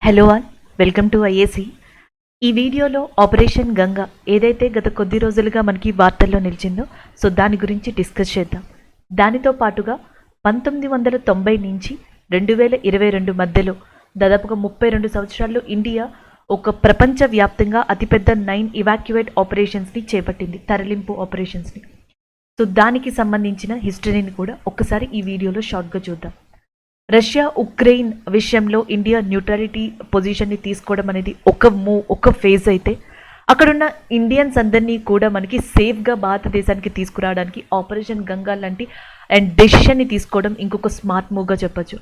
Hello all, welcome to IAC. ఈ వీడియోలో operation Ganga ఏదైతే గత కొద్ది రోజులుగా మనకి వార్తల్లో నిలిచిందో దాని గురించి డిస్కస్ చేద్దాం. దానితో పాటుగా 1990 నుంచి 2022 మధ్యలో దాదాపుగా 32 సంవత్సరాల్లో ఇండియా ఒక ప్రపంచవ్యాప్తంగా అతిపెద్ద 9 ఇవాక్యువేట్ ఆపరేషన్స్ని చేపట్టింది, తరలింపు ఆపరేషన్స్ని. దానికి సంబంధించిన హిస్టరీని కూడా ఒక్కసారి ఈ వీడియోలో షార్ట్గా చూద్దాం. రష్యా ఉక్రెయిన్ విషయంలో ఇండియా న్యూట్రాలిటీ పొజిషన్ని తీసుకోవడం అనేది ఒక ఫేజ్ అయితే, అక్కడున్న ఇండియన్స్ అందరినీ కూడా మనకి సేఫ్గా భారతదేశానికి తీసుకురావడానికి ఆపరేషన్ గంగా లాంటి డెసిషన్ని తీసుకోవడం ఇంకొక స్మార్ట్ మూవ్గా చెప్పచ్చు.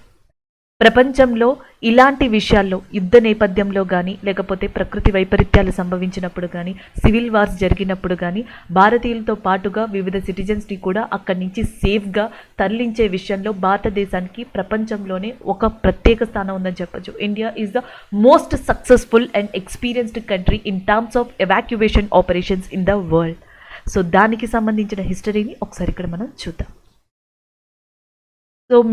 ప్రపంచంలో ఇలాంటి విషయాల్లో యుద్ధ నేపథ్యంలో కానీ, లేకపోతే ప్రకృతి వైపరీత్యాలు సంభవించినప్పుడు కానీ, సివిల్ వార్స్ జరిగినప్పుడు కానీ భారతీయులతో పాటుగా వివిధ సిటిజన్స్ని కూడా అక్కడి నుంచి సేఫ్గా తరలించే విషయంలో భారతదేశానికి ప్రపంచంలోనే ఒక ప్రత్యేక స్థానం ఉందని చెప్పచ్చు. India is the most successful and experienced country in terms of evacuation operations in the world. దానికి సంబంధించిన హిస్టరీని ఒకసారి ఇక్కడ మనం చూద్దాం.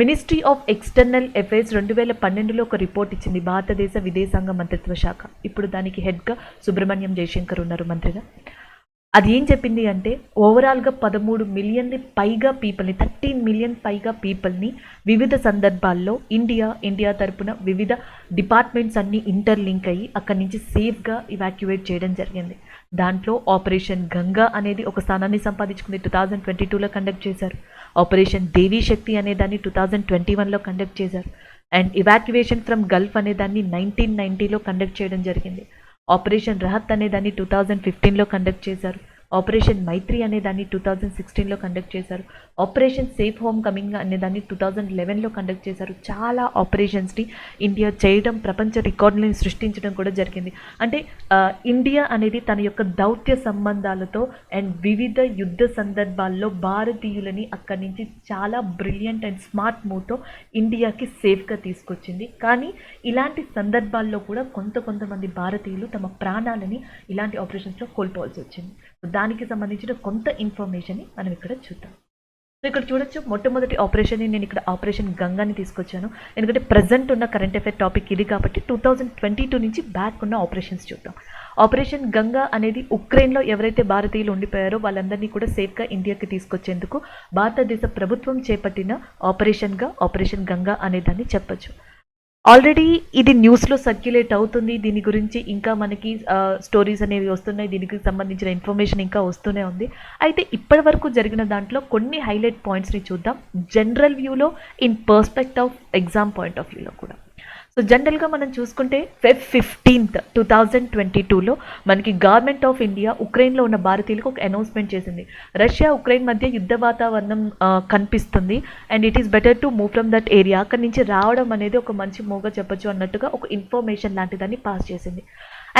మినిస్ట్రీ ఆఫ్ ఎక్స్టర్నల్ అఫైర్స్ 2012లో ఒక రిపోర్ట్ ఇచ్చింది, భారతదేశ విదేశాంగ మంత్రిత్వ శాఖ. ఇప్పుడు దానికి హెడ్గా సుబ్రహ్మణ్యం జయశంకర్ ఉన్నారు మంత్రిగా. అది ఏం చెప్పింది అంటే, ఓవరాల్గా 13 మిలియన్ పైగా పీపుల్ని, 13 మిలియన్ పైగా పీపుల్ని వివిధ సందర్భాల్లో ఇండియా తరపున వివిధ డిపార్ట్మెంట్స్ అన్నీ ఇంటర్లింక్ అయ్యి అక్కడి నుంచి సేఫ్గా ఇవాక్యువేట్ చేయడం జరిగింది. దాంట్లో ఆపరేషన్ గంగా అనేది ఒక స్థానాన్ని సంపాదించుకుంది. 2022లో కండక్ట్ చేశారు. ఆపరేషన్ దేవీ శక్తి అనే దాన్ని 2021లో కండక్ట్ చేశారు. అండ్ ఇవాక్యువేషన్ ఫ్రమ్ గల్ఫ్ అనే దాన్ని 1990లో కండక్ట్ చేయడం జరిగింది. ఆపరేషన్ రహత్ అనే దాన్ని 2015లో కండక్ట్ చేశారు. ఆపరేషన్ మైత్రి అనే దాన్ని 2016లో కండక్ట్ చేశారు. ఆపరేషన్ సేఫ్ హోమ్ కమింగ్ అనే దాన్ని 2011లో కండక్ట్ చేశారు. చాలా ఆపరేషన్స్ని ఇండియా చేయడం, ప్రపంచ రికార్డులను సృష్టించడం కూడా జరిగింది. అంటే ఇండియా అనేది తన యొక్క దౌత్య సంబంధాలతో అండ్ వివిధ యుద్ధ సందర్భాల్లో భారతీయులని అక్కడి నుంచి చాలా బ్రిలియంట్ అండ్ స్మార్ట్ మూవ్తో ఇండియాకి సేఫ్గా తీసుకొచ్చింది. కానీ ఇలాంటి సందర్భాల్లో కూడా కొంతమంది భారతీయులు తమ ప్రాణాలని ఇలాంటి ఆపరేషన్స్లో కోల్పోవాల్సి వచ్చింది. దానికి సంబంధించిన కొంత ఇన్ఫర్మేషన్ని మనం ఇక్కడ చూద్దాం. ఇక్కడ చూడొచ్చు, మొట్టమొదటి ఆపరేషన్ని నేను ఇక్కడ ఆపరేషన్ గంగాని తీసుకొచ్చాను, ఎందుకంటే ప్రజెంట్ ఉన్న కరెంట్ అఫైర్ టాపిక్ ఇది కాబట్టి 2022 నుంచి బ్యాక్ ఉన్న ఆపరేషన్స్ చూద్దాం. ఆపరేషన్ గంగా అనేది ఉక్రెయిన్లో ఎవరైతే భారతీయులు ఉండిపోయారో వాళ్ళందరినీ కూడా సేఫ్గా ఇండియాకి తీసుకొచ్చేందుకు భారతదేశ ప్రభుత్వం చేపట్టిన ఆపరేషన్ గంగా అనేదాన్ని చెప్పచ్చు. ఆల్రెడీ ఇది న్యూస్లో సర్క్యులేట్ అవుతుంది. దీని గురించి ఇంకా మనకి స్టోరీస్ అనేవి వస్తున్నాయి, దీనికి సంబంధించిన ఇన్ఫర్మేషన్ ఇంకా వస్తూనే ఉంది. అయితే ఇప్పటి వరకు జరిగిన దాంట్లో కొన్ని హైలైట్ పాయింట్స్ని చూద్దాం, జనరల్ వ్యూలో, in పర్స్పెక్ట్ of exam point of వ్యూలో కూడా. జనరల్గా మనం చూసుకుంటే Feb 15, 2022లో మనకి గవర్నమెంట్ ఆఫ్ ఇండియా ఉక్రెయిన్లో ఉన్న భారతీయులకు ఒక అనౌన్స్మెంట్ చేసింది. రష్యా ఉక్రెయిన్ మధ్య యుద్ధ వాతావరణం కనిపిస్తుంది and it is better to move from that area. అక్కడి నుంచి రావడం అనేది ఒక మంచి మూవ్గా చెప్పొచ్చు అన్నట్టుగా ఒక ఇన్ఫర్మేషన్ లాంటిదాన్ని పాస్ చేసింది.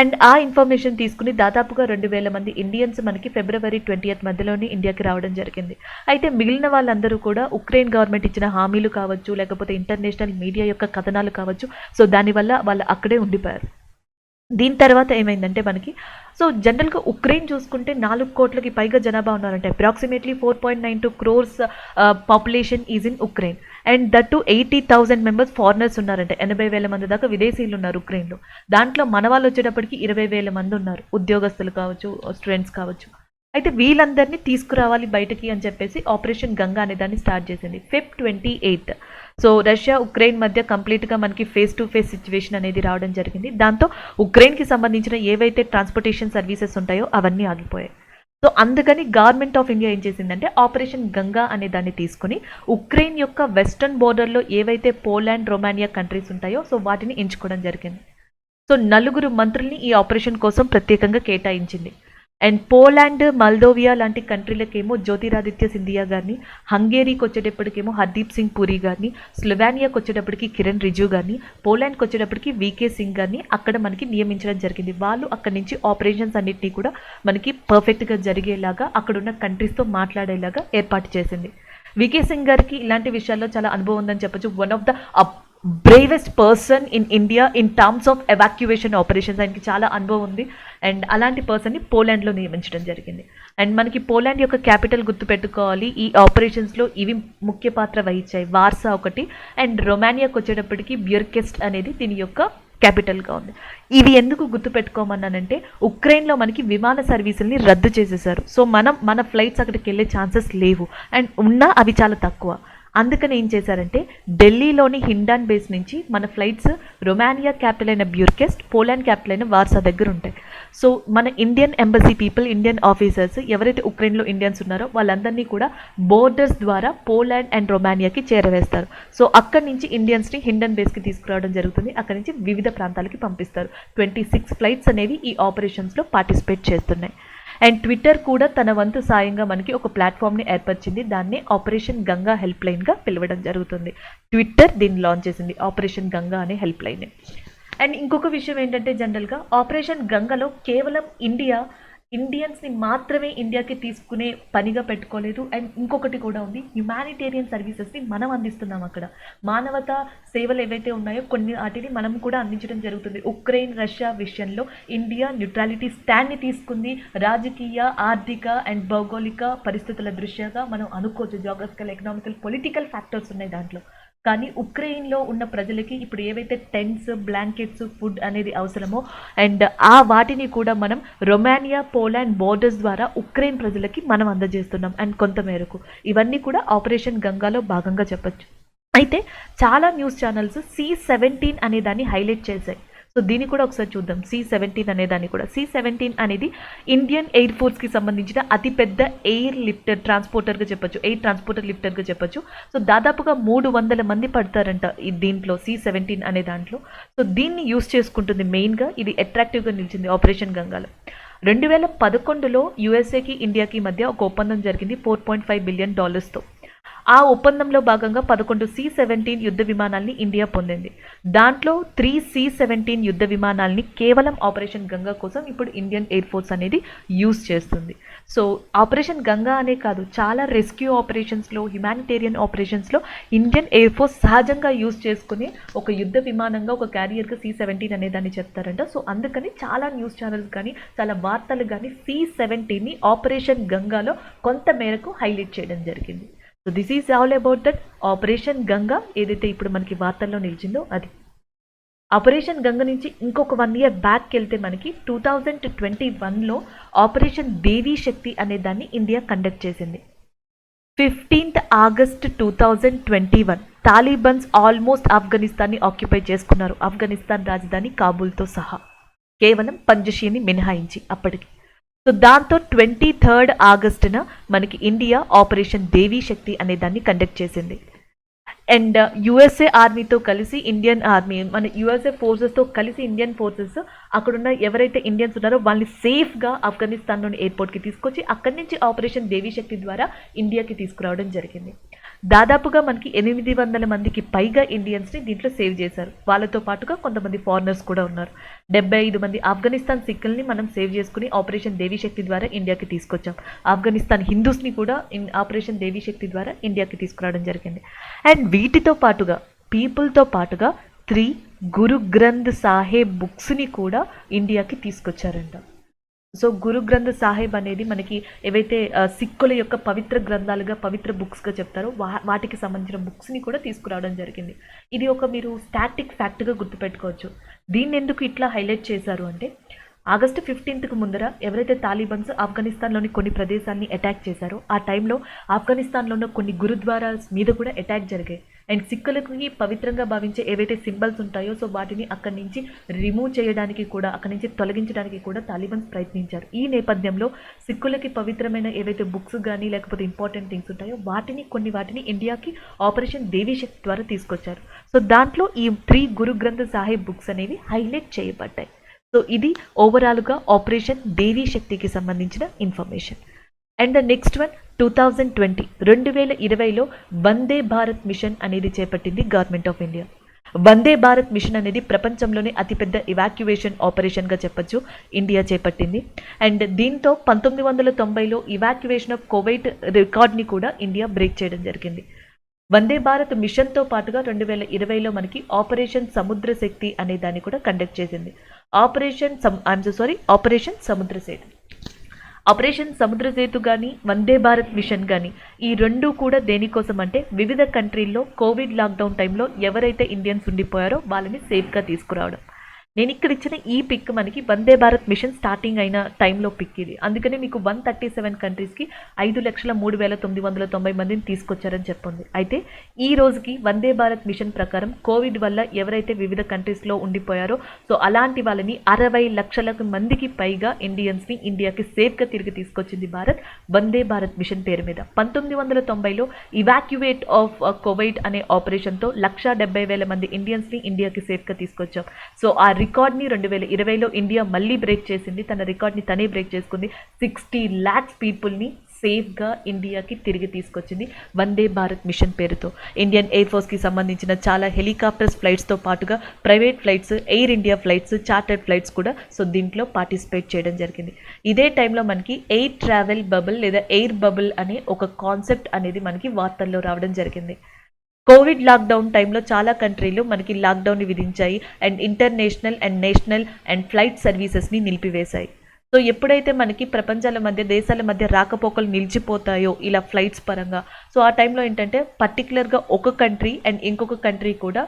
అండ్ ఆ ఇన్ఫర్మేషన్ తీసుకుని దాదాపుగా 2,000 మంది ఇండియన్స్ మనకి February 20 మధ్యలోనే ఇండియాకి రావడం జరిగింది. అయితే మిగిలిన వాళ్ళందరూ కూడా ఉక్రెయిన్ గవర్నమెంట్ ఇచ్చిన హామీలు కావచ్చు, లేకపోతే ఇంటర్నేషనల్ మీడియా యొక్క కథనాలు కావచ్చు, దానివల్ల వాళ్ళు అక్కడే ఉండిపోయారు. దీని తర్వాత ఏమైందంటే మనకి జనరల్గా ఉక్రెయిన్ చూసుకుంటే 4 కోట్లకి పైగా జనాభా ఉన్నారంటే, approximately 4.92 crores population is in Ukraine. And that to 80,000 members foreigners ఉన్నారంటే, 80,000 మంది దాకా విదేశీయులు ఉన్నారు ఉక్రెయిన్లో. దాంట్లో మన వాళ్ళు వచ్చేటప్పటికి 20,000 మంది ఉన్నారు, ఉద్యోగస్తులు కావచ్చు, స్టూడెంట్స్ కావచ్చు. అయితే వీళ్ళందరినీ తీసుకురావాలి బయటకి అని చెప్పేసి ఆపరేషన్ గంగా అనే దాన్ని స్టార్ట్ చేసింది Feb 28. రష్యా ఉక్రెయిన్ మధ్య కంప్లీట్గా మనకి ఫేస్ టు ఫేస్ సిచ్యువేషన్ అనేది రావడం జరిగింది. దాంతో ఉక్రెయిన్కి సంబంధించిన ఏవైతే ట్రాన్స్పోర్టేషన్ సర్వీసెస్ ఉంటాయో అవన్నీ ఆగిపోయాయి. అందుకని గవర్నమెంట్ ఆఫ్ ఇండియా ఏం చేసిందంటే ఆపరేషన్ గంగా అనే దాన్ని తీసుకుని ఉక్రెయిన్ యొక్క వెస్టర్న్ బోర్డర్లో ఏవైతే పోలాండ్, రొమానియా కంట్రీస్ ఉంటాయో వాటిని ఎంచుకోవడం జరిగింది. 4 మంత్రుల్ని ఈ ఆపరేషన్ కోసం ప్రత్యేకంగా కేటాయించింది. అండ్ పోలాండ్, మల్దోవియా లాంటి కంట్రీలకేమో జ్యోతిరాదిత్య సింధియా గారిని, హంగేరీకి వచ్చేటప్పటికేమో హర్దీప్ సింగ్ పూరి గారిని, స్లోవేనియాకి వచ్చేటప్పటికి కిరణ్ రిజిజు గారిని, పోలాండ్కి వచ్చేటప్పటికి వికే సింగ్ గారిని అక్కడ మనకి నియమించడం జరిగింది. వాళ్ళు అక్కడి నుంచి ఆపరేషన్స్ అన్నింటినీ కూడా మనకి పర్ఫెక్ట్గా జరిగేలాగా, అక్కడున్న కంట్రీస్తో మాట్లాడేలాగా ఏర్పాటు చేసింది. వికే సింగ్ గారికి ఇలాంటి విషయాల్లో చాలా అనుభవం ఉందని చెప్పచ్చు. One of the bravest person in India in terms of evacuation operations, ఆయనకి చాలా అనుభవం ఉంది. అండ్ అలాంటి పర్సన్ని పోలాండ్లో నియమించడం జరిగింది. అండ్ మనకి పోలాండ్ యొక్క క్యాపిటల్ గుర్తుపెట్టుకోవాలి, ఈ ఆపరేషన్స్లో ఇవి ముఖ్య పాత్ర వహించాయి, వార్సా ఒకటి, అండ్ రొమానియాకి వచ్చేటప్పటికి బ్యూర్కెస్ట్ అనేది దీని యొక్క క్యాపిటల్గా ఉంది. ఇవి ఎందుకు గుర్తుపెట్టుకోమన్నానంటే ఉక్రెయిన్లో మనకి విమాన సర్వీసుల్ని రద్దు చేసేసారు. సో మన ఫ్లైట్స్ అక్కడికి వెళ్ళే ఛాన్సెస్ లేవు, అండ్ ఉన్నా అవి చాలా తక్కువ. అందుకని ఏం చేశారంటే ఢిల్లీలోని హిండాన్ బేస్ నుంచి మన ఫ్లైట్స్ రొమానియా క్యాపిటల్ అయిన బ్యూర్కెస్ట్, పోలాండ్ క్యాపిటల్ అయిన వార్సా దగ్గర ఉంటాయి. సో మన Indian embassy people, Indian officers ఎవరైతే ఉక్రెయిన్లో ఇండియన్స్ ఉన్నారో వాళ్ళందరినీ కూడా బోర్డర్స్ ద్వారా పోలాండ్ అండ్ రొమానియాకి చేరవేస్తారు. సో అక్కడి నుంచి ఇండియన్స్ని హిండన్ బేస్కి తీసుకురావడం జరుగుతుంది. అక్కడి నుంచి వివిధ ప్రాంతాలకి పంపిస్తారు. 26 ఫ్లైట్స్ అనేవి ఈ ఆపరేషన్స్లో పార్టిసిపేట్ చేస్తున్నాయి. అండ్ ట్విట్టర్ కూడా తన వంతు సాయంగా మనకి ఒక ప్లాట్ఫామ్ని ఏర్పరిచింది. దాన్నే ఆపరేషన్ గంగా హెల్ప్ లైన్గా పిలవడం జరుగుతుంది. ట్విట్టర్ దీన్ని లాంచ్ చేసింది, ఆపరేషన్ గంగా అనే హెల్ప్ లైన్. అండ్ ఇంకొక విషయం ఏంటంటే జనరల్గా ఆపరేషన్ గంగలో కేవలం ఇండియన్స్ని మాత్రమే ఇండియాకి తీసుకునే పనిగా పెట్టుకోలేదు. అండ్ ఇంకొకటి కూడా ఉంది, హ్యుమానిటేరియన్ సర్వీసెస్ని మనం అందిస్తున్నాం. అక్కడ మానవతా సేవలు ఏవైతే ఉన్నాయో కొన్ని వాటిని మనం కూడా అందించడం జరుగుతుంది. ఉక్రెయిన్ రష్యా విషయంలో ఇండియా న్యూట్రాలిటీ స్టాండ్ని తీసుకుంది. రాజకీయ, ఆర్థిక అండ్ భౌగోళిక పరిస్థితుల దృష్ట్యాగా మనం అనుకోవచ్చు, జాగ్రఫికల్, ఎకనామికల్, పొలిటికల్ ఫ్యాక్టర్స్ ఉన్నాయి దాంట్లో. కానీ ఉక్రెయిన్లో ఉన్న ప్రజలకి ఇప్పుడు ఏవైతే టెంట్స్, బ్లాంకెట్స్, ఫుడ్ అనేది అవసరమో అండ్ వాటిని కూడా మనం రొమానియా, పోలాండ్ బోర్డర్స్ ద్వారా ఉక్రెయిన్ ప్రజలకి మనం అందజేస్తున్నాం. అండ్ కొంత మేరకు ఇవన్నీ కూడా ఆపరేషన్ గంగాలో భాగంగా చెప్పచ్చు. అయితే చాలా న్యూస్ ఛానల్స్ C-17 అనే దాన్ని హైలైట్ చేశాయి. సో దీన్ని కూడా ఒకసారి చూద్దాం. C-17 అనే దాన్ని కూడా. C-17 అనేది ఇండియన్ ఎయిర్ ఫోర్స్కి సంబంధించిన అతిపెద్ద ఎయిర్ లిఫ్టర్ ట్రాన్స్పోర్టర్గా చెప్పొచ్చు, ఎయిర్ ట్రాన్స్పోర్టర్ లిఫ్టర్గా చెప్పొచ్చు. సో దాదాపుగా 300 మంది పడతారంట ఈ దీంట్లో, C-17 అనే దాంట్లో. సో దీన్ని యూస్ చేసుకుంటుంది మెయిన్గా. ఇది అట్రాక్టివ్గా నిలిచింది ఆపరేషన్ గంగాలో. 2011లో యుఎస్ఏకి ఇండియాకి మధ్య ఒక ఒప్పందం జరిగింది $4.5 బిలియన్. ఆ ఒప్పందంలో భాగంగా 11 C-17 యుద్ధ విమానాల్ని ఇండియా పొందింది. దాంట్లో 3 C-17 యుద్ధ విమానాల్ని కేవలం ఆపరేషన్ గంగా కోసం ఇప్పుడు ఇండియన్ ఎయిర్ ఫోర్స్ అనేది యూజ్ చేస్తుంది. సో ఆపరేషన్ గంగా అనే కాదు, చాలా రెస్క్యూ ఆపరేషన్స్లో, హ్యుమానిటేరియన్ ఆపరేషన్స్లో ఇండియన్ ఎయిర్ ఫోర్స్ సహజంగా యూజ్ చేసుకుని ఒక యుద్ధ విమానంగా, ఒక క్యారియర్గా C-17 అనే దాన్ని చెప్తారంట. సో అందుకని చాలా న్యూస్ ఛానల్స్ కానీ, చాలా వార్తలు కానీ C-17ని ఆపరేషన్ గంగాలో కొంత మేరకు హైలైట్ చేయడం జరిగింది. So this is all about that operation Ganga ఏదైతే ఇప్పుడు మనకి వార్తల్లో నిలిచిందో అది. ఆపరేషన్ గంగ నుంచి ఇంకొక 1 ఇయర్ బ్యాక్ వెళ్తే మనకి 2021లో ఆపరేషన్ దేవీ శక్తి అనే దాన్ని ఇండియా కండక్ట్ చేసింది. 15th ఆగస్ట్ 2021 తాలిబన్స్ ఆల్మోస్ట్ ఆఫ్ఘనిస్తాన్ని ఆక్యుపై చేసుకున్నారు, ఆఫ్ఘనిస్తాన్ రాజధాని కాబూల్తో సహా, కేవలం పంజషీని మినహాయించి అప్పటికి. సో దాంతో 23rd ఆగస్టున మనకి ఇండియా ఆపరేషన్ దేవీ శక్తి అనే దాన్ని కండక్ట్ చేసింది. అండ్ యుఎస్ఏ ఆర్మీతో కలిసి ఇండియన్ ఆర్మీ, మన యుఎస్ఏ ఫోర్సెస్తో కలిసి ఇండియన్ ఫోర్సెస్ అక్కడున్న ఎవరైతే ఇండియన్స్ ఉన్నారో వాళ్ళని సేఫ్గా ఆఫ్ఘనిస్తాన్లోని ఎయిర్పోర్ట్కి తీసుకొచ్చి అక్కడి నుంచి ఆపరేషన్ దేవీ శక్తి ద్వారా ఇండియాకి తీసుకురావడం జరిగింది. దాదాపుగా మనకి 800 మందికి పైగా ఇండియన్స్ని దీంట్లో సేవ్ చేశారు. వాళ్ళతో పాటుగా కొంతమంది ఫారినర్స్ కూడా ఉన్నారు. 75 మంది ఆఫ్ఘనిస్తాన్ సిక్కుల్ని మనం సేవ్ చేసుకుని ఆపరేషన్ దేవీ శక్తి ద్వారా ఇండియాకి తీసుకొచ్చాం. ఆఫ్ఘనిస్తాన్ హిందూస్ని కూడా ఆపరేషన్ దేవీ శక్తి ద్వారా ఇండియాకి తీసుకురావడం జరిగింది. అండ్ వీటితో పాటుగా పీపుల్తో పాటుగా 3 గురు గ్రంథ్ సాహెబ్ బుక్స్ని కూడా ఇండియాకి తీసుకొచ్చారంట. సో గురు గ్రంథ్ సాహెబ్ అనేది మనకి ఏవైతే సిక్కుల యొక్క పవిత్ర గ్రంథాలుగా, పవిత్ర బుక్స్గా చెప్తారో వాటికి సంబంధించిన బుక్స్ని కూడా తీసుకురావడం జరిగింది. ఇది ఒక మీరు స్టాటిక్ ఫ్యాక్ట్గా గుర్తుపెట్టుకోవచ్చు. దీన్ని ఎందుకు ఇట్లా హైలైట్ చేశారు అంటే ఆగస్టు 15కు ముందర ఎవరైతే తాలిబన్స్ ఆఫ్ఘనిస్తాన్లోని కొన్ని ప్రదేశాన్ని అటాక్ చేశారో ఆ టైంలో ఆఫ్ఘనిస్తాన్లో ఉన్న కొన్ని గురుద్వారాస్ మీద కూడా అటాక్ జరిగాయి. అండ్ సిక్కులకి పవిత్రంగా భావించే ఏవైతే సింబల్స్ ఉంటాయో సో వాటిని అక్కడి నుంచి రిమూవ్ చేయడానికి కూడా, అక్కడి నుంచి తొలగించడానికి కూడా తాలిబన్స్ ప్రయత్నించారు. ఈ నేపథ్యంలో సిక్కులకి పవిత్రమైన ఏవైతే బుక్స్ కానీ లేకపోతే ఇంపార్టెంట్ థింగ్స్ ఉంటాయో కొన్ని వాటిని ఇండియాకి ఆపరేషన్ దేవీ శక్తి ద్వారా తీసుకొచ్చారు. సో దాంట్లో ఈ 3 గురు గ్రంథ్ సాహెబ్ బుక్స్ అనేవి హైలైట్ చేయబడ్డాయి. సో ఇది ఓవరాల్గా ఆపరేషన్ దేవీ శక్తికి సంబంధించిన information. And the next one 2020లో వందే భారత్ మిషన్ అనేది చేపట్టింది government of India. Vande Bharat mission అనేది ప్రపంచంలోనే అతిపెద్ద ఇవాక్యువేషన్ ఆపరేషన్గా చెప్పొచ్చు ఇండియా చేపట్టింది. అండ్ దీంతో 1990లో ఇవాక్యువేషన్ ఆఫ్ కువైట్ రికార్డ్ని కూడా ఇండియా బ్రేక్ చేయడం జరిగింది. వందే భారత్ మిషన్తో పాటుగా 2020లో మనకి ఆపరేషన్ సముద్ర శక్తి అనే దాన్ని కూడా కండక్ట్ చేసింది. ఆపరేషన్ సముద్ర సేతు కానీ వందే భారత్ మిషన్ కానీ ఈ 2 కూడా దేనికోసం అంటే వివిధ కంట్రీల్లో కోవిడ్ లాక్డౌన్ టైంలో ఎవరైతే ఇండియన్స్ ఉండిపోయారో వాళ్ళని సేఫ్గా తీసుకురావడం. నేను ఇక్కడ ఇచ్చిన ఈ పిక్ మనకి వందే భారత్ మిషన్ స్టార్టింగ్ అయిన టైంలో పిక్ ఇది. అందుకనే మీకు 137 కంట్రీస్కి 5,03,990 మందిని తీసుకొచ్చారని చెప్పింది. అయితే ఈ రోజుకి వందే భారత్ మిషన్ ప్రకారం కోవిడ్ వల్ల ఎవరైతే వివిధ కంట్రీస్లో ఉండిపోయారో సో అలాంటి వాళ్ళని 60 లక్షల మందికి పైగా ఇండియన్స్ని ఇండియాకి సేఫ్గా తిరిగి తీసుకొచ్చింది భారత్ వందే భారత్ మిషన్ పేరు మీద. 1990లో ఇవాక్యువేట్ ఆఫ్ కోవిడ్ అనే ఆపరేషన్తో 1,70,000 మంది ఇండియన్స్ని ఇండియాకి సేఫ్గా తీసుకొచ్చాం. సో ఆ రికార్డ్ని 2020లో ఇండియా మళ్ళీ బ్రేక్ చేసింది. తన రికార్డ్ని తనే బ్రేక్ చేసుకుంది. 60 lakhs పీపుల్ని సేఫ్గా ఇండియాకి తిరిగి తీసుకొచ్చింది వందే భారత్ మిషన్ పేరుతో. ఇండియన్ ఎయిర్ ఫోర్స్కి సంబంధించిన చాలా హెలికాప్టర్స్ ఫ్లైట్స్తో పాటుగా private flights, air India flights, chartered flights కూడా సో దీంట్లో పార్టిసిపేట్ చేయడం జరిగింది. ఇదే టైంలో మనకి ఎయిర్ ట్రావెల్ బబుల్ లేదా ఎయిర్ బబుల్ అనే ఒక కాన్సెప్ట్ అనేది మనకి వార్తల్లో రావడం జరిగింది. కోవిడ్ లాక్డౌన్ టైంలో చాలా కంట్రీలు మనకి లాక్డౌన్ని విధించాయి and international and national and flight సర్వీసెస్ని నిలిపివేశాయి. సో ఎప్పుడైతే మనకి ప్రపంచాల మధ్య దేశాల మధ్య రాకపోకలు నిలిచిపోతాయో ఇలా ఫ్లైట్స్ పరంగా సో ఆ టైంలో ఏంటంటే పర్టికులర్గా ఒక కంట్రీ అండ్ ఇంకొక కంట్రీ కూడా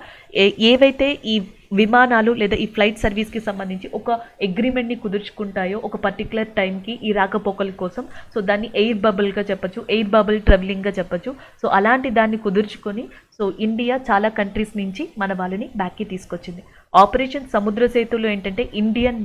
ఏవైతే ఈ విమానాలు లేదా ఈ ఫ్లైట్ సర్వీస్కి సంబంధించి ఒక అగ్రిమెంట్ని కుదుర్చుకుంటాయో ఒక పర్టికులర్ టైంకి ఈ రాకపోకల కోసం సో దాన్ని ఎయిర్ బబుల్గా చెప్పచ్చు, ఎయిర్ బబుల్ ట్రావెలింగ్గా చెప్పచ్చు. సో అలాంటి దాన్ని కుదుర్చుకొని సో ఇండియా చాలా కంట్రీస్ నుంచి మన వాళ్ళని బ్యాక్కి తీసుకొచ్చింది. ఆపరేషన్ సముద్ర సేతులో ఏంటంటే ఇండియన్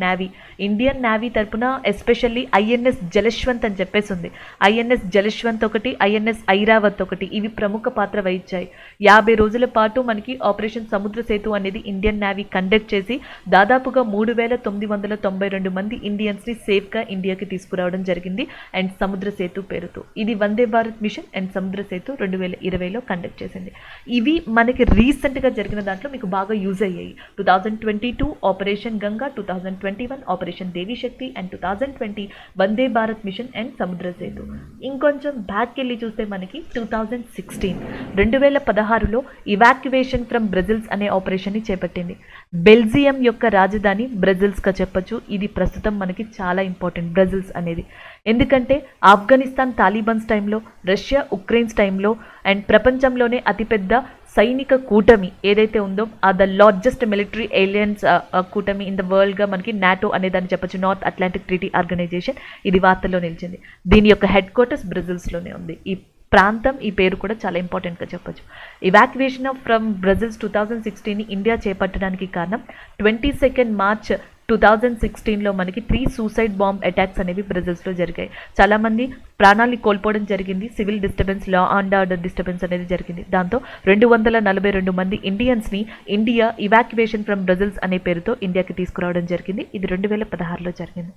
నేవీ తరపున ఎస్పెషల్లీ ఐఎన్ఎస్ జలశ్వంత్ అని చెప్పేసి ఉంది. ఐఎన్ఎస్ జలశ్వంత్ ఒకటి, ఐఎన్ఎస్ ఐరావత్ ఒకటి, ఇవి ప్రముఖ పాత్ర వహించాయి. 50 రోజుల పాటు మనకి ఆపరేషన్ సముద్ర సేతు అనేది ఇండియన్ నేవీ కండక్ట్ చేసి దాదాపుగా 3,992 మంది ఇండియన్స్ని సేఫ్గా ఇండియాకి తీసుకురావడం జరిగింది అండ్ సముద్ర సేతు పేరుతో. ఇది వందే Bharat mission and Samudra Setu 2020లో conduct చేసింది. ఇవి మనకి రీసెంట్గా జరిగిన దాంట్లో మీకు బాగా యూజ్ అయ్యాయి. 2022 operation Ganga, 2021 operation Devi Shakti and 2020 Vande Bharat mission and Samudra Setu. ఇంకొంచెం బ్యాక్ వెళ్ళి చూస్తే మనకి 2016లో ఇవాక్యువేషన్ ఫ్రమ్ బ్రెజిల్స్ అనే ఆపరేషన్ని చేపట్టింది. బెల్జియం యొక్క రాజధాని బ్రెజిల్స్గా చెప్పచ్చు. ఇది ప్రస్తుతం మనకి చాలా ఇంపార్టెంట్ బ్రెజిల్స్ అనేది. ఎందుకంటే ఆఫ్ఘనిస్తాన్ తాలిబాన్స్ టైంలో, రష్యా ఉక్రెయిన్స్ టైంలో అండ్ ప్రపంచంలోనే అతిపెద్ద సైనిక కూటమి ఏదైతే ఉందో ద లార్జెస్ట్ మిలిటరీ ఏలియన్స్ కూటమి ఇన్ ద వరల్డ్గా మనకి నాటో అనేదాన్ని చెప్పచ్చు, నార్త్ అట్లాంటిక్ ట్రీటీ ఆర్గనైజేషన్. ఇది వార్తల్లో నిలిచింది. దీని యొక్క హెడ్ క్వార్టర్స్ బ్రెజిల్స్లోనే ఉంది. ఈ ప్రాంతం, ఈ పేరు కూడా చాలా ఇంపార్టెంట్గా చెప్పచ్చు. ఇవాక్యువేషన్ ఫ్రమ్ బ్రెజిల్స్ 2016ని ఇండియా చేపట్టడానికి కారణం 22 మార్చ్ 2016లో మనకి 3 సూసైడ్ బాంబ్ అటాక్స్ అనేవి బ్రెజిల్స్లో జరిగాయి. చాలామంది ప్రాణాన్ని కోల్పోవడం జరిగింది. Civil disturbance, law and order disturbance అనేది జరిగింది. దాంతో 242 మంది ఇండియన్స్ని ఇండియా ఇవాక్యువేషన్ ఫ్రమ్ బ్రెజిల్స్ అనే పేరుతో ఇండియాకి తీసుకురావడం జరిగింది. ఇది 2016లో జరిగింది.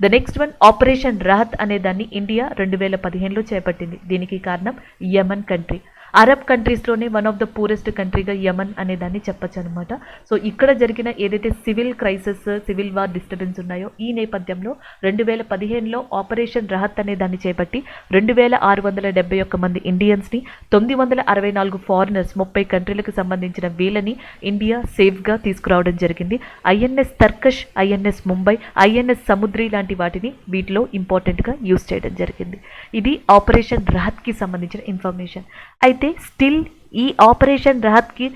The next one operation Rahat అనే దాన్ని ఇండియా 2015లో చేపట్టింది. దీనికి కారణం యమన్ కంట్రీ. అరబ్ కంట్రీస్లోనే వన్ ఆఫ్ ద పూరెస్ట్ కంట్రీగా యమన్ అనే దాన్ని చెప్పచ్చు అనమాట. సో ఇక్కడ జరిగిన ఏదైతే civil crisis, civil war disturbance ఉన్నాయో ఈ నేపథ్యంలో 2015లో ఆపరేషన్ రాహత్ అనే దాన్ని చేపట్టి 2,671 మంది ఇండియన్స్ని, 964 ఫారినర్స్, 30 కంట్రీలకు సంబంధించిన వీళ్ళని ఇండియా సేఫ్గా తీసుకురావడం జరిగింది. INS Tarkash, INS Mumbai, INS Samudri లాంటి వాటిని వీటిలో ఇంపార్టెంట్గా యూజ్ చేయడం జరిగింది. ఇది ఆపరేషన్ రాహత్కి సంబంధించిన ఇన్ఫర్మేషన్. అయితే స్టిల్ ఈ ఆపరేషన్ రాహత్కి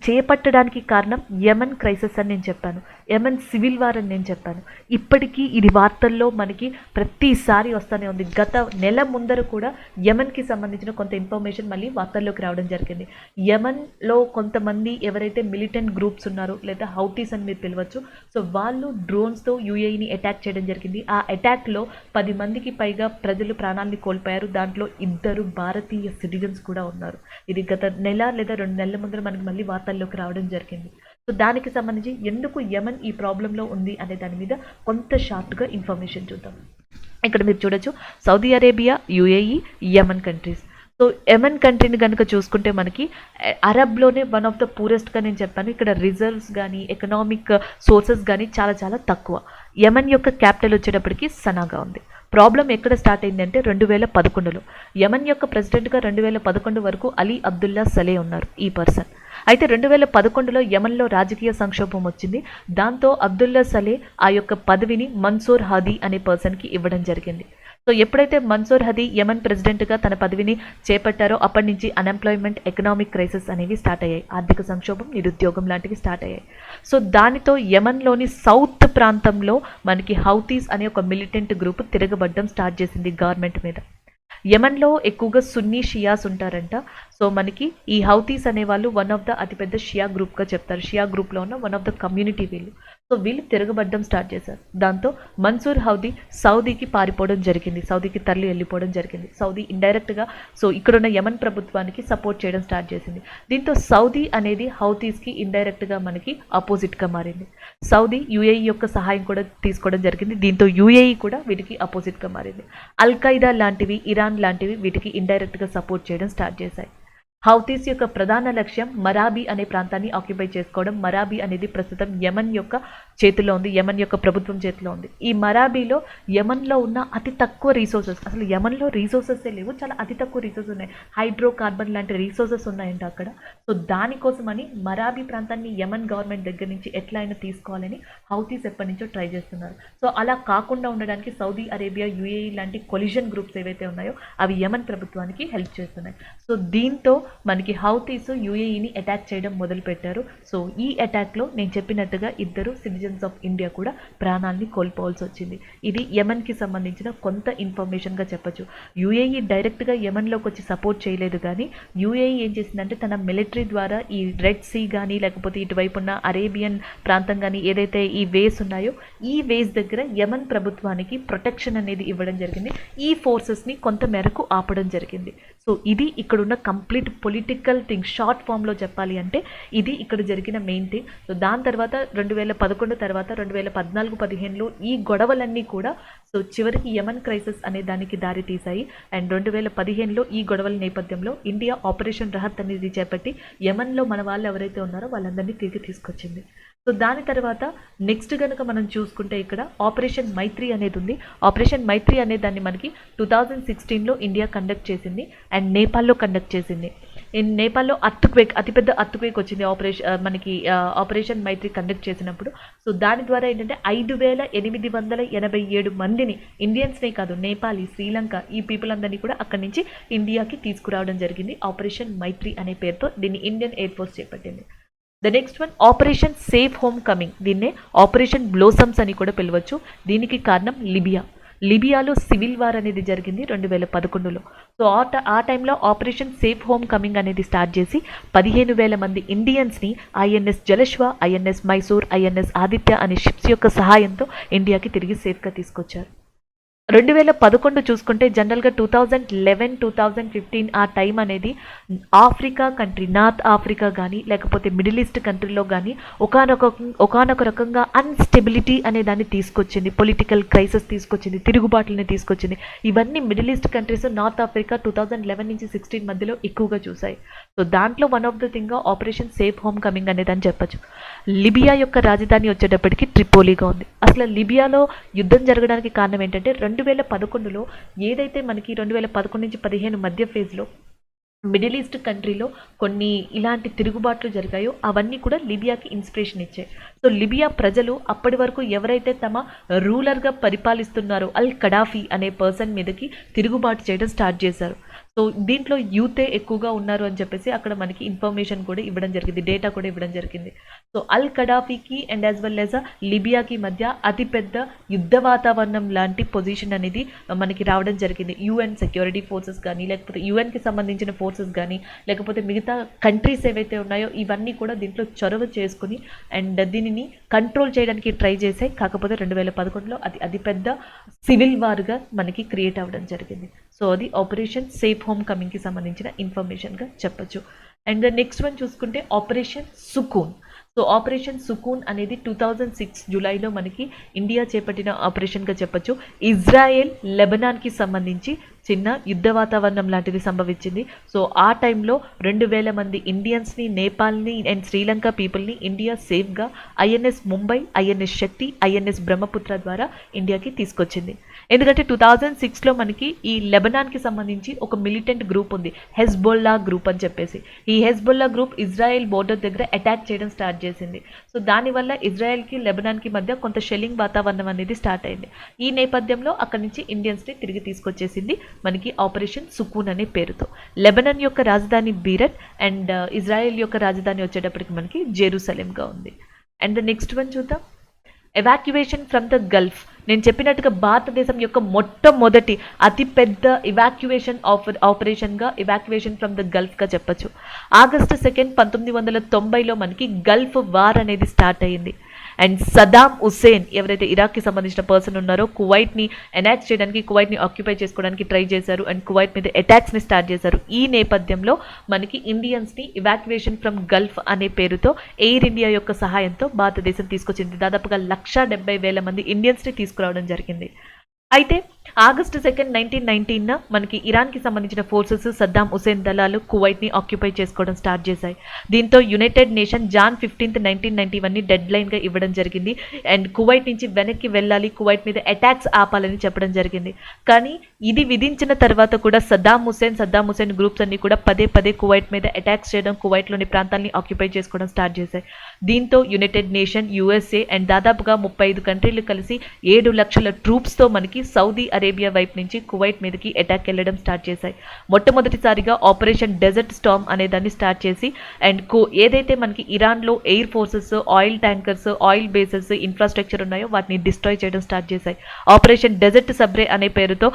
చేపట్టడానికి కారణం యమన్ క్రైసిస్ అని నేను చెప్పాను, యమన్ సివిల్ వార్ అని నేను చెప్పాను. ఇప్పటికీ ఇది వార్తల్లో మనకి ప్రతిసారి వస్తూనే ఉంది. గత నెల ముందర కూడా యమన్కి సంబంధించిన కొంత ఇన్ఫర్మేషన్ మళ్ళీ వార్తల్లోకి రావడం జరిగింది. యమన్లో కొంతమంది ఎవరైతే మిలిటెంట్ గ్రూప్స్ ఉన్నారో లేదా హౌటీస్ అని మీరు పిలవచ్చు, సో వాళ్ళు డ్రోన్స్తో యూఏఈని అటాక్ చేయడం జరిగింది. ఆ అటాక్లో 10 మందికి పైగా ప్రజలు ప్రాణాలని కోల్పోయారు. దాంట్లో 2 భారతీయ సిటిజన్స్ కూడా ఉన్నారు. ఇది గత నెల లేదా 2 నెలల ముందర మనకి మళ్ళీ వార్తల్లోకి రావడం జరిగింది. సో దానికి సంబంధించి ఎందుకు యమన్ ఈ ప్రాబ్లంలో ఉంది అనే దాని మీద కొంత షార్ట్గా ఇన్ఫర్మేషన్ చూద్దాం. ఇక్కడ మీరు చూడొచ్చు Saudi Arabia, UAE, Yemen countries. So Yemen కంట్రీని కనుక చూసుకుంటే మనకి అరబ్లోనే వన్ ఆఫ్ ద పూరెస్ట్గా నేను చెప్పాను. ఇక్కడ రిజర్వ్స్ కానీ ఎకనామిక్ సోర్సెస్ కానీ చాలా చాలా తక్కువ. యమన్ యొక్క క్యాపిటల్ వచ్చేటప్పటికి సనాగా ఉంది. ప్రాబ్లం ఎక్కడ స్టార్ట్ అయిందంటే 2011లో. యమన్ యొక్క ప్రెసిడెంట్గా 2011 వరకు అలీ అబ్దుల్లా సలే ఉన్నారు ఈ పర్సన్. అయితే 2011లో యమన్లో రాజకీయ సంక్షోభం వచ్చింది. దాంతో అబ్దుల్లా సలే ఆ యొక్క పదవిని మన్సూర్ హాదీ అనే పర్సన్కి ఇవ్వడం జరిగింది. సో ఎప్పుడైతే మన్సూర్ హదీ యమన్ ప్రెసిడెంట్గా తన పదవిని చేపట్టారో అప్పటి నుంచి అన్ఎంప్లాయ్మెంట్, ఎకనామిక్ క్రైసిస్ అనేవి స్టార్ట్ అయ్యాయి. ఆర్థిక సంక్షోభం, నిరుద్యోగం లాంటివి స్టార్ట్ అయ్యాయి. సో దానితో యమన్లోని సౌత్ ప్రాంతంలో మనకి హౌతీస్ అనే ఒక మిలిటెంట్ గ్రూప్ తిరగబడ్డం స్టార్ట్ చేసింది గవర్నమెంట్ మీద. యమన్లో ఎక్కువగా సున్నీ షియాస్ ఉంటారంట. సో మనకి ఈ హౌతీస్ అనేవాళ్ళు వన్ ఆఫ్ ద అతిపెద్ద షియా గ్రూప్గా చెప్తారు. షియా గ్రూప్లో ఉన్న వన్ ఆఫ్ ద కమ్యూనిటీ వీళ్ళు. సో వీళ్ళు తిరగబడ్డం స్టార్ట్ చేశారు. దాంతో మన్సూర్ హదీ సౌదీకి పారిపోవడం జరిగింది, సౌదీకి తరలి వెళ్ళిపోవడం జరిగింది. సౌదీ ఇండైరెక్ట్గా సో ఇక్కడున్న యమన్ ప్రభుత్వానికి సపోర్ట్ చేయడం స్టార్ట్ చేసింది. దీంతో సౌదీ అనేది హౌతీస్కి ఇండైరెక్ట్గా మనకి ఆపోజిట్గా మారింది. సౌదీ యుఏఈ యొక్క సహాయం కూడా తీసుకోవడం జరిగింది. దీంతో యుఏఈ కూడా వీటికి అపోజిట్గా మారింది. అల్ ఖైదా లాంటివి, ఇరాన్ లాంటివి వీటికి ఇండైరెక్ట్గా సపోర్ట్ చేయడం స్టార్ట్ చేశాయి. హౌతీస్ యొక్క ప్రధాన లక్ష్యం మరాబీ అనే ప్రాంతాన్ని ఆక్యుపై చేసుకోవడం. మరాబీ అనేది ప్రస్తుతం యమన్ యొక్క చేతిలో ఉంది, యమన్ యొక్క ప్రభుత్వం చేతిలో ఉంది. ఈ మరాబీలో యమన్లో ఉన్న అతి తక్కువ రీసోర్సెస్, అసలు యమన్లో రీసోర్సెసే లేవు, చాలా అతి తక్కువ రీసోర్సెస్ ఉన్నాయి. హైడ్రో కార్బన్ లాంటి రీసోర్సెస్ ఉన్నాయంట అక్కడ. సో దానికోసమని మరాబీ ప్రాంతాన్ని యమన్ గవర్నమెంట్ దగ్గర నుంచి ఎట్లా అయినా తీసుకోవాలని హౌతీస్ ఎప్పటి నుంచో ట్రై చేస్తున్నారు. సో అలా కాకుండా ఉండడానికి సౌదీ అరేబియా, యుఏఈ లాంటి కొలిజన్ గ్రూప్స్ ఏవైతే ఉన్నాయో అవి యమన్ ప్రభుత్వానికి హెల్ప్ చేస్తున్నాయి. సో దీంతో మనకి హౌతీస్ యుఏఈని అటాక్ చేయడం మొదలుపెట్టారు. సో ఈ అటాక్లో నేను చెప్పినట్టుగా ఇద్దరు సిటిజన్స్ ఆఫ్ ఇండియా కూడా ప్రాణాలని కోల్పోవాల్సి వచ్చింది. ఇది యమన్కి సంబంధించిన కొంత ఇన్ఫర్మేషన్గా చెప్పచ్చు. యుఏఈ డైరెక్ట్గా యమన్లోకి వచ్చి సపోర్ట్ చేయలేదు, కానీ యుఏఈ ఏం చేసిందంటే తన మిలిటరీ ద్వారా ఈ రెడ్ సీ కానీ లేకపోతే ఇటువైపు ఉన్న అరేబియన్ ప్రాంతం కానీ ఏదైతే ఈ వేస్ ఉన్నాయో ఈ వేస్ దగ్గర యమన్ ప్రభుత్వానికి ప్రొటెక్షన్ అనేది ఇవ్వడం జరిగింది. ఈ ఫోర్సెస్ని కొంత మేరకు ఆపడం జరిగింది. సో ఇది ఇక్కడున్న కంప్లీట్ పొలిటికల్ థింగ్. షార్ట్ ఫామ్లో చెప్పాలి అంటే ఇది ఇక్కడ జరిగిన మెయిన్ థింగ్. సో దాని తర్వాత 2011 తర్వాత 2014-15లో ఈ గొడవలన్నీ కూడా సో చివరికి యమన్ క్రైసిస్ అనే దానికి దారి తీశాయి. అండ్ 2015లో ఈ గొడవల నేపథ్యంలో ఇండియా ఆపరేషన్ రహత్ అనేది చేపట్టి యమన్లో మన వాళ్ళు ఎవరైతే ఉన్నారో వాళ్ళందరినీ తిరిగి తీసుకొచ్చింది. సో దాని తర్వాత నెక్స్ట్ కనుక మనం చూసుకుంటే ఇక్కడ ఆపరేషన్ మైత్రి అనేది ఉంది. ఆపరేషన్ మైత్రి అనే దాన్ని మనకి 2016లో ఇండియా కండక్ట్ చేసింది అండ్ నేపాల్లో కండక్ట్ చేసింది. నేపాల్లో అర్త్క్వేక్, అతిపెద్ద అర్త్క్వేక్ వచ్చింది ఆపరేషన్ మైత్రి కండక్ట్ చేసినప్పుడు. సో దాని ద్వారా ఏంటంటే 5887 మందిని, ఇండియన్స్నే కాదు నేపాలీ, శ్రీలంక ఈ పీపుల్ అందరినీ కూడా అక్కడి నుంచి ఇండియాకి తీసుకురావడం జరిగింది. ఆపరేషన్ మైత్రి అనే పేరుతో దీన్ని ఇండియన్ ఎయిర్ ఫోర్స్ చేపట్టింది. The next one operation safe home coming. దీన్నే ఆపరేషన్ బ్లోసమ్స్ అని కూడా పిలవచ్చు. దీనికి కారణం లిబియాలో సివిల్ వార్ అనేది జరిగింది 2011లో. సో ఆ టైంలో ఆపరేషన్ సేఫ్ హోమ్ కమింగ్ అనేది స్టార్ట్ చేసి 15,000 మంది ఇండియన్స్ని INS Jalashwa, INS Mysore, INS Aditya అనే షిప్స్ యొక్క సహాయంతో ఇండియాకి తిరిగి సేఫ్గా తీసుకొచ్చారు. 2011 చూసుకుంటే జనరల్గా 2011-2015 ఆ టైం అనేది ఆఫ్రికా కంట్రీ, నార్త్ ఆఫ్రికా కానీ లేకపోతే మిడిల్ ఈస్ట్ కంట్రీలో కానీ ఒకానొక రకంగా అన్స్టెబిలిటీ అనే దాన్ని తీసుకొచ్చింది, పొలిటికల్ క్రైసిస్ తీసుకొచ్చింది, తిరుగుబాట్లని తీసుకొచ్చింది. ఇవన్నీ middle east countries, north Africa 2011-16 మధ్యలో ఎక్కువగా చూసాయి. సో దాంట్లో one of the thing operation safe home coming అనేదని చెప్పచ్చు. లిబియా యొక్క రాజధాని వచ్చేటప్పటికి ట్రిపోలీగా ఉంది. అసలు లిబియాలో యుద్ధం జరగడానికి కారణం ఏంటంటే 2011లో ఏదైతే మనకి 2011-15 మధ్య ఫేజ్లో మిడిల్ ఈస్ట్ కంట్రీలో కొన్ని ఇలాంటి తిరుగుబాట్లు జరిగాయో అవన్నీ కూడా లిబియాకి ఇన్స్పిరేషన్ ఇచ్చాయి. సో లిబియా ప్రజలు అప్పటి వరకు ఎవరైతే తమ రూలర్గా పరిపాలిస్తున్నారో అల్ కడాఫీ అనే పర్సన్ మీదకి తిరుగుబాటు చేయడం స్టార్ట్ చేశారు. సో దీంట్లో యూతే ఎక్కువగా ఉన్నారు అని చెప్పేసి అక్కడ మనకి ఇన్ఫర్మేషన్ కూడా ఇవ్వడం జరిగింది, డేటా కూడా ఇవ్వడం జరిగింది. సో అల్ కడాఫీకి అండ్ యాజ్ వెల్ యాజ్ లిబియాకి మధ్య అతిపెద్ద యుద్ధ వాతావరణం లాంటి పొజిషన్ అనేది మనకి రావడం జరిగింది. యుఎన్ సెక్యూరిటీ ఫోర్సెస్ కానీ లేకపోతే యుఎన్కి సంబంధించిన ఫోర్సెస్ కానీ లేకపోతే మిగతా కంట్రీస్ ఏవైతే ఉన్నాయో ఇవన్నీ కూడా దీంట్లో చొరవ చేసుకుని అండ్ దీనిని కంట్రోల్ చేయడానికి ట్రై చేశాయి. కాకపోతే 2011లో అది అతిపెద్ద సివిల్ వార్గా మనకి క్రియేట్ అవ్వడం జరిగింది. సో అది ఆపరేషన్ సేఫ్ హోమ్ కమింగ్కి సంబంధించిన ఇన్ఫర్మేషన్గా చెప్పచ్చు. అండ్ నెక్స్ట్ వన్ చూసుకుంటే ఆపరేషన్ సుకూన్. సో ఆపరేషన్ సుకూన్ అనేది 2006 జూలైలో మనకి ఇండియా చేపట్టిన ఆపరేషన్గా చెప్పచ్చు. ఇజ్రాయెల్, లెబనాన్కి సంబంధించి చిన్న యుద్ధ వాతావరణం లాంటిది సంభవించింది. సో ఆ టైంలో 2,000 మంది ఇండియన్స్ని, నేపాల్ని అండ్ శ్రీలంక పీపుల్ని ఇండియా సేఫ్గా ఐఎన్ఎస్ ముంబై, ఐఎన్ఎస్ శక్తి, ఐఎన్ఎస్ బ్రహ్మపుత్ర ద్వారా ఇండియాకి తీసుకొచ్చింది. ఎందుకంటే 2006లో మనకి ఈ లెబనాన్కి సంబంధించి ఒక మిలిటెంట్ గ్రూప్ ఉంది, హెజ్బొల్లా గ్రూప్ అని చెప్పేసి. ఈ హెజ్బొల్లా గ్రూప్ ఇజ్రాయెల్ బోర్డర్ దగ్గర అటాక్ చేయడం స్టార్ట్ చేసింది. సో దానివల్ల ఇజ్రాయెల్కి లెబనాన్కి మధ్య కొంత షెల్లింగ్ వాతావరణం అనేది స్టార్ట్ అయింది. ఈ నేపథ్యంలో అక్కడి నుంచి ఇండియన్స్ని తిరిగి తీసుకొచ్చేసింది మనకి ఆపరేషన్ సుకూన్ అనే పేరుతో. లెబనాన్ యొక్క రాజధాని బీరట్ అండ్ ఇజ్రాయెల్ యొక్క రాజధాని వచ్చేటప్పటికి మనకి జెరూసలేంగా ఉంది. అండ్ ద నెక్స్ట్ వన్ చూద్దాం, ఎవాక్యువేషన్ ఫ్రమ్ ద గల్ఫ్. నేను చెప్పినట్టుగా భారతదేశం యొక్క మొట్టమొదటి అతిపెద్ద ఇవాక్యువేషన్ ఆపరేషన్గా ఇవాక్యువేషన్ ఫ్రమ్ ద గల్ఫ్గా చెప్పచ్చు. ఆగస్టు 2, 1990లో మనకి గల్ఫ్ వార్ అనేది స్టార్ట్ అయ్యింది. అండ్ సదాం హుస్సేన్ ఎవరైతే ఇరాక్కి సంబంధించిన పర్సన్ ఉన్నారో కువైట్ని ఎనాక్ట్ చేయడానికి, కువైట్ని ఆక్యుపై చేసుకోవడానికి ట్రై చేశారు అండ్ కువైట్ మీద అటాక్స్ని స్టార్ట్ చేశారు. ఈ నేపథ్యంలో మనకి ఇండియన్స్ని ఇవాక్యువేషన్ ఫ్రమ్ గల్ఫ్ అనే పేరుతో ఎయిర్ ఇండియా యొక్క సహాయంతో భారతదేశం తీసుకొచ్చింది. దాదాపుగా 1,70,000 మంది ఇండియన్స్ని తీసుకురావడం జరిగింది. అయితే ఆగస్టు 2, 1919 మనకి ఇరాన్కి సంబంధించిన ఫోర్సెస్ సద్దాం హుసేన్ దళాలు కువైట్ని ఆక్యుపై చేసుకోవడం స్టార్ట్ చేశాయి. దీంతో యునైటెడ్ నేషన్ జాన్ 15, 1991ని డెడ్ లైన్గా ఇవ్వడం జరిగింది. అండ్ కువైట్ నుంచి వెనక్కి వెళ్ళాలి, కువైట్ మీద అటాక్స్ ఆపాలని చెప్పడం జరిగింది. కానీ ఇది విధించిన తర్వాత కూడా సద్దాం హుసేన్ గ్రూప్స్ అన్ని కూడా పదే పదే కువైట్ మీద అటాక్స్ చేయడం, కువైట్లోని ప్రాంతాలని ఆక్యుపై చేసుకోవడం స్టార్ట్ చేశాయి. దీంతో యునైటెడ్ నేషన్, యుఎస్ఏ అండ్ దాదాపుగా 35 కంట్రీలు కలిసి 7 లక్షల ట్రూప్స్తో మనకి సౌదీ అరేబియా వైపు నుంచి కువైట్ మీదకి అటాక్ వెళ్ళడం స్టార్ట్ చేశాయి. మొట్టమొదటిసారిగా ఆపరేషన్ డెజర్ట్ స్టార్మ్ అనే దాన్ని స్టార్ట్ చేసి అండ్ ఏదైతే మనకి ఇరాన్లో air forces, oil tankers, oil bases, infrastructure ఉన్నాయో వాటిని డిస్ట్రాయ్ చేయడం స్టార్ట్ చేశాయి. ఆపరేషన్ డెజర్ట్ సబ్రే అనే పేరుతో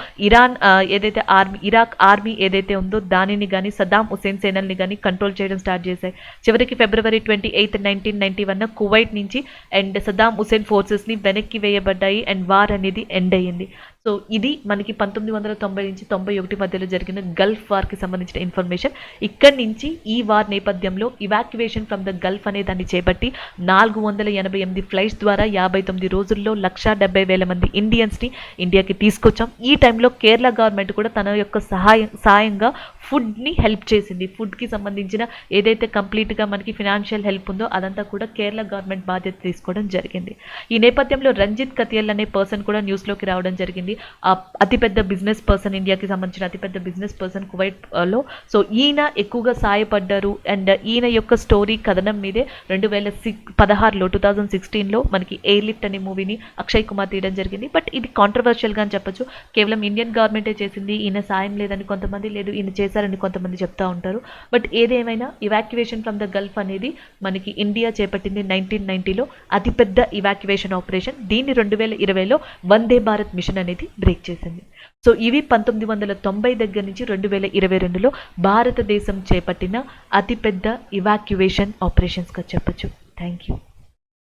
ఏదైతే ఇరాక్ ఆర్మీ ఏదైతే ఉందో దానిని కానీ సద్దాం హుసేన్ సేనల్ని కానీ కంట్రోల్ చేయడం స్టార్ట్ చేశాయి. చివరికి ఫిబ్రవరి 28, 1991 కువైట్ నుంచి అండ్ సద్దాం హుసేన్ ఫోర్సెస్ని వెనక్కి వేయబడ్డాయి అండ్ వార్ అనేది ఎండ్ అయ్యింది. సో ఇది మనకి 1990 నుంచి 91 మధ్యలో జరిగిన గల్ఫ్ వార్కి సంబంధించిన ఇన్ఫర్మేషన్. ఇక్కడి నుంచి ఈ వార్ నేపథ్యంలో ఇవాక్యువేషన్ ఫ్రమ్ ద గల్ఫ్ అనే దాన్ని చేపట్టి 488 ఫ్లైట్స్ ద్వారా 59 రోజుల్లో 1,70,000 మంది ఇండియన్స్ని ఇండియాకి తీసుకొచ్చాం. ఈ టైంలో కేరళ గవర్నమెంట్ కూడా తన యొక్క సాయంగా ఫుడ్ని హెల్ప్ చేసింది. ఫుడ్కి సంబంధించిన ఏదైతే కంప్లీట్గా మనకి ఫినాన్షియల్ హెల్ప్ ఉందో అదంతా కూడా కేరళ గవర్నమెంట్ బాధ్యత తీసుకోవడం జరిగింది. ఈ నేపథ్యంలో రంజిత్ కతియల్ అనే పర్సన్ కూడా న్యూస్లోకి రావడం జరిగింది. అతిపెద్ద బిజినెస్ పర్సన్, ఇండియాకి సంబంధించిన అతిపెద్ద బిజినెస్ పర్సన్ కువైట్లో. సో ఈయన ఎక్కువగా సాయపడ్డారు అండ్ ఈయన యొక్క స్టోరీ కథనం మీదే 2016లో మనకి ఎయిర్ లిఫ్ట్ అనే మూవీని అక్షయ్ కుమార్ తీయడం జరిగింది. బట్ ఇది కాంట్రవర్షియల్గా అని చెప్పొచ్చు. కేవలం ఇండియన్ గవర్నమెంటే చేసింది, ఈయన సాయం లేదని కొంతమంది, లేదు ఈయన చేశారని కొంతమంది చెప్తా ఉంటారు. బట్ ఏదేమైనా ఇవాక్యువేషన్ ఫ్రమ్ ద గల్ఫ్ అనేది మనకి ఇండియా చేపట్టింది 1990లో అతిపెద్ద ఇవాక్యువేషన్ ఆపరేషన్. దీన్ని 2020లో వందే భారత్ మిషన్ అనేది బ్రేక్ చేసింది. సో ఇవి 1990 దగ్గర నుంచి 2022లో భారతదేశం చేపట్టిన అతిపెద్ద ఇవాక్యువేషన్ ఆపరేషన్స్గా చెప్పచ్చు. Thank you.